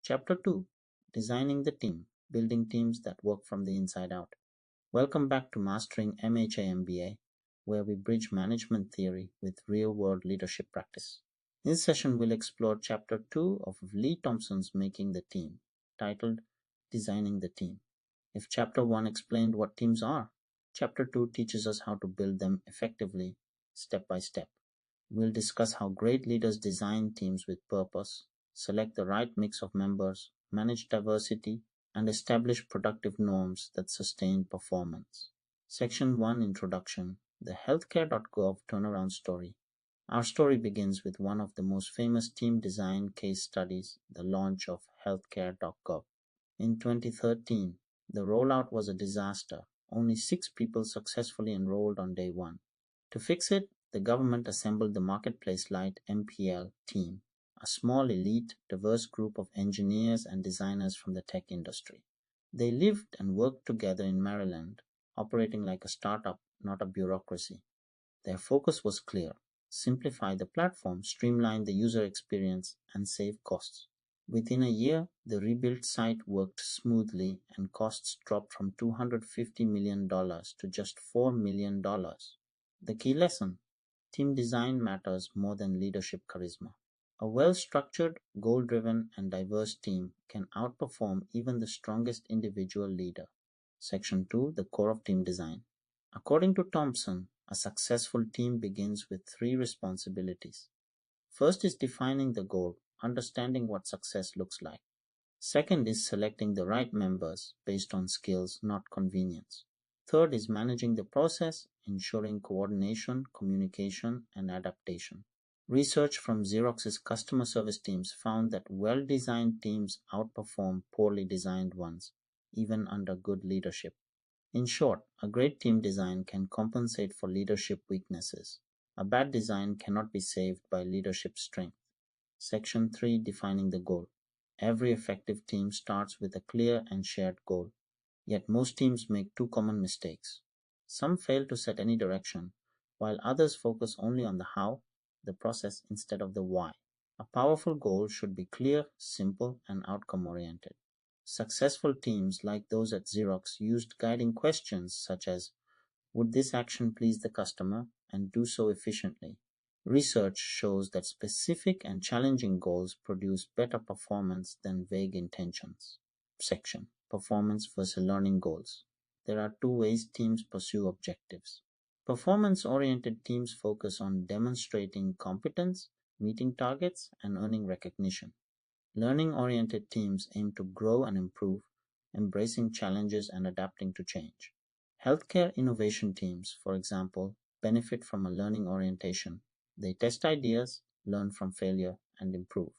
Chapter 2, Designing the Team, Building Teams that Work from the Inside Out. Welcome back to Mastering MHAMBA, where we bridge management theory with real-world leadership practice. In this session, we'll explore Chapter 2 of Leigh Thompson's Making the Team, titled Designing the Team. If Chapter 1 explained what teams are, Chapter 2 teaches us how to build them effectively, step by step. We'll discuss how great leaders design teams with purpose, select the right mix of members, manage diversity, and establish productive norms that sustain performance. Section 1 Introduction, the Healthcare.gov turnaround story. Our story begins with one of the most famous team design case studies, the launch of Healthcare.gov. In 2013, the rollout was a disaster. Only 6 people successfully enrolled on day 1. To fix it, the government assembled the Marketplace Lite MPL team, a small elite, diverse group of engineers and designers from the tech industry. They lived and worked together in Maryland, operating like a startup, not a bureaucracy. Their focus was clear: simplify the platform, streamline the user experience, and save costs. Within a year, the rebuilt site worked smoothly and costs dropped from $250 million to just $4 million. The key lesson: team design matters more than leadership charisma. A well-structured, goal-driven, and diverse team can outperform even the strongest individual leader. Section 2, the core of team design. According to Thompson, a successful team begins with 3 responsibilities. First is defining the goal, understanding what success looks like. Second is selecting the right members based on skills, not convenience. Third is managing the process, ensuring coordination, communication, and adaptation. Research from Xerox's customer service teams found that well-designed teams outperform poorly designed ones, even under good leadership. In short, a great team design can compensate for leadership weaknesses. A bad design cannot be saved by leadership strength. Section 3, Defining the goal. Every effective team starts with a clear and shared goal. Yet most teams make 2 common mistakes. Some fail to set any direction, while others focus only on the how, the process, instead of the why. A powerful goal should be clear, simple, and outcome-oriented. Successful teams like those at Xerox used guiding questions such as, would this action please the customer, and do so efficiently? Research shows that specific and challenging goals produce better performance than vague intentions. Section: Performance versus learning goals. There are 2 ways teams pursue objectives. Performance-oriented teams focus on demonstrating competence, meeting targets, and earning recognition. Learning-oriented teams aim to grow and improve, embracing challenges and adapting to change. Healthcare innovation teams, for example, benefit from a learning orientation. They test ideas, learn from failure, and improve.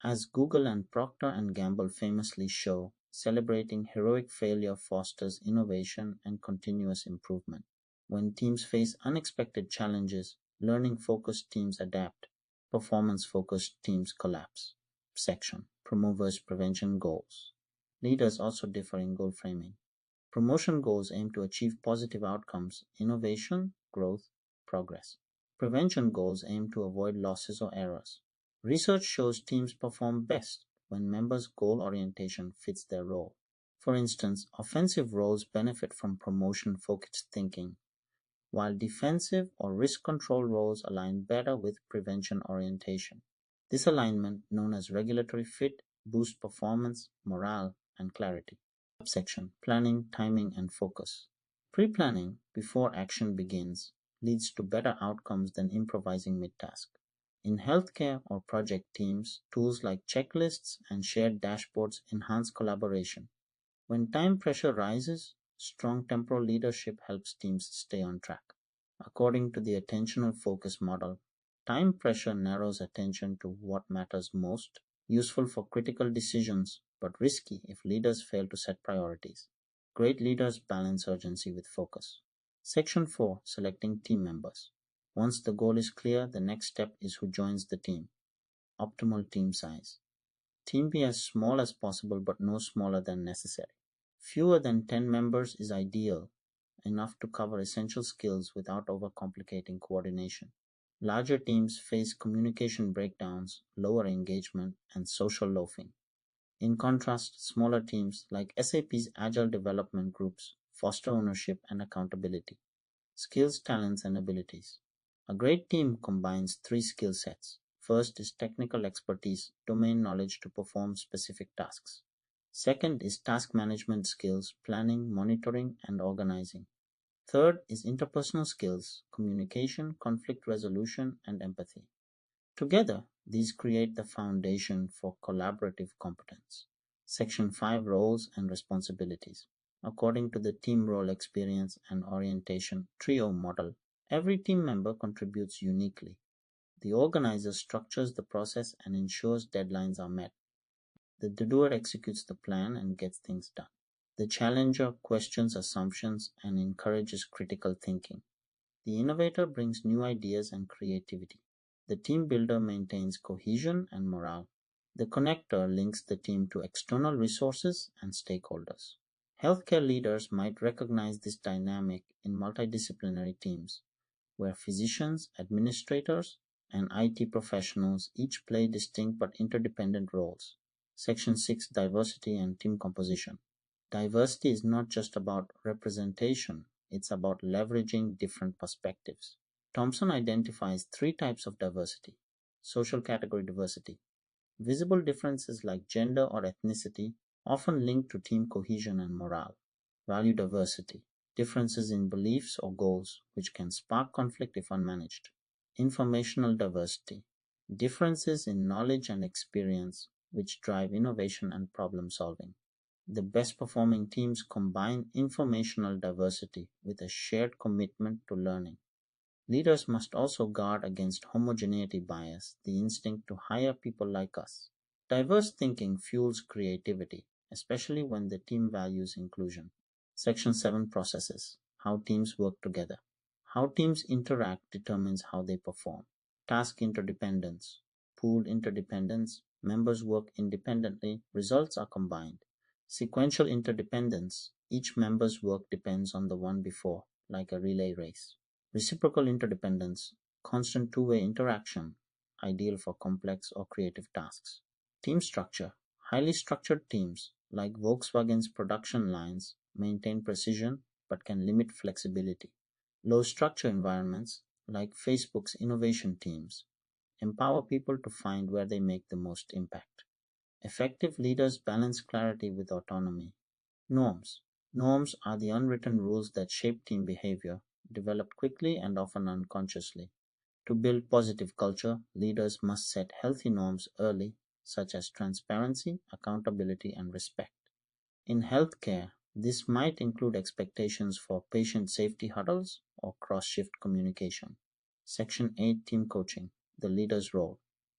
As Google and Procter & Gamble famously show, celebrating heroic failure fosters innovation and continuous improvement. When teams face unexpected challenges, learning-focused teams adapt, performance-focused teams collapse. Section: Promoverse Prevention Goals. Leaders also differ in goal framing. Promotion goals aim to achieve positive outcomes, innovation, growth, progress. Prevention goals aim to avoid losses or errors. Research shows teams perform best when members' goal orientation fits their role. For instance, offensive roles benefit from promotion-focused thinking, while defensive or risk control roles align better with prevention orientation. This alignment, known as regulatory fit, boosts performance, morale, and clarity. Subsection: Planning, Timing, and Focus. Pre-planning, before action begins, leads to better outcomes than improvising mid-task. In healthcare or project teams, tools like checklists and shared dashboards enhance collaboration. When time pressure rises, strong temporal leadership helps teams stay on track. According to the attentional focus model, time pressure narrows attention to what matters most, useful for critical decisions, but risky if leaders fail to set priorities. Great leaders balance urgency with focus. Section 4, Selecting Team Members. Once the goal is clear, the next step is who joins the team. Optimal team size. Team be as small as possible but no smaller than necessary. Fewer than 10 members is ideal, enough to cover essential skills without overcomplicating coordination. Larger teams face communication breakdowns, lower engagement, and social loafing. In contrast, smaller teams like SAP's Agile development groups foster ownership and accountability. Skills, talents, and abilities. A great team combines three skill sets. First is technical expertise, domain knowledge to perform specific tasks. Second is task management skills, planning, monitoring, and organizing. Third is interpersonal skills, communication, conflict resolution, and empathy. Together, these create the foundation for collaborative competence. Section 5 Roles and Responsibilities. According to the team role experience and orientation trio model, every team member contributes uniquely. The organizer structures the process and ensures deadlines are met. The doer executes the plan and gets things done. The challenger questions assumptions and encourages critical thinking. The innovator brings new ideas and creativity. The team builder maintains cohesion and morale. The connector links the team to external resources and stakeholders. Healthcare leaders might recognize this dynamic in multidisciplinary teams, where physicians, administrators, and IT professionals each play distinct but interdependent roles. Section 6 Diversity and Team Composition. Diversity is not just about representation, it's about leveraging different perspectives. Thompson identifies three types of diversity. Social category diversity. Visible differences like gender or ethnicity, often linked to team cohesion and morale. Value diversity. Differences in beliefs or goals, which can spark conflict if unmanaged. Informational diversity. Differences in knowledge and experience, which drive innovation and problem solving. The best performing teams combine informational diversity with a shared commitment to learning. Leaders must also guard against homogeneity bias, the instinct to hire people like us. Diverse thinking fuels creativity, especially when the team values inclusion. Section 7 Processes. How teams work together. How teams interact determines how they perform. Task interdependence. Pooled interdependence. Members work independently, results are combined. Sequential interdependence. Each member's work depends on the one before, like a relay race. Reciprocal interdependence. Constant two-way interaction, ideal for complex or creative tasks. Team structure. Highly structured teams, like Volkswagen's production lines, maintain precision but can limit flexibility. Low structure environments, like Facebook's innovation teams, empower people to find where they make the most impact. Effective leaders balance clarity with autonomy. Norms. Norms are the unwritten rules that shape team behavior, developed quickly and often unconsciously. To build positive culture, leaders must set healthy norms early, such as transparency, accountability, and respect. In healthcare, this might include expectations for patient safety huddles or cross-shift communication. Section 8 Team Coaching. The leader's role.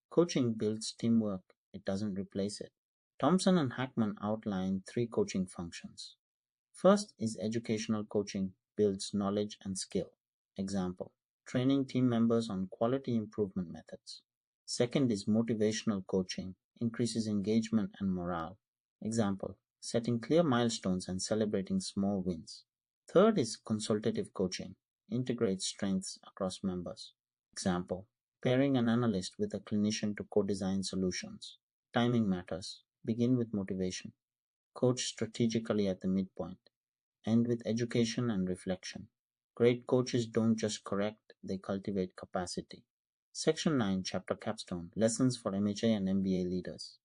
Coaching builds teamwork, it doesn't replace it. Thompson and Hackman outline three coaching functions. First is educational coaching, builds knowledge and skill. Example, training team members on quality improvement methods. Second is motivational coaching, increases engagement and morale. Example, setting clear milestones and celebrating small wins. Third is consultative coaching, integrates strengths across members. Example, pairing an analyst with a clinician to co-design solutions. Timing matters. Begin with motivation. Coach strategically at the midpoint. End with education and reflection. Great coaches don't just correct, they cultivate capacity. Section 9 Chapter Capstone Lessons for MHA and MBA Leaders.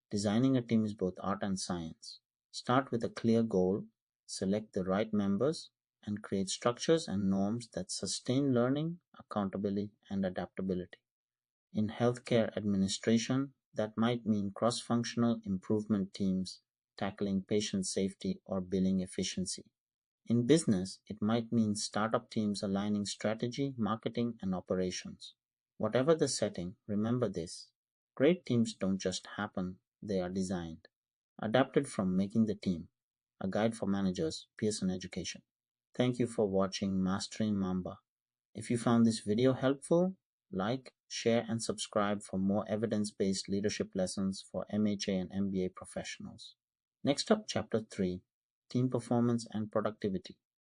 Designing a team is both art and science. Start with a clear goal, select the right members, and create structures and norms that sustain learning, accountability, and adaptability. In healthcare administration, that might mean cross-functional improvement teams tackling patient safety or billing efficiency. In business, it might mean startup teams aligning strategy, marketing, and operations. Whatever the setting, remember this. Great teams don't just happen, they are designed. Adapted from Making the Team, a guide for managers, Pearson Education. Thank you for watching Mastering Mamba. If you found this video helpful, like, share, and subscribe for more evidence-based leadership lessons for MHA and MBA professionals. Next up, Chapter 3, Team Performance and Productivity.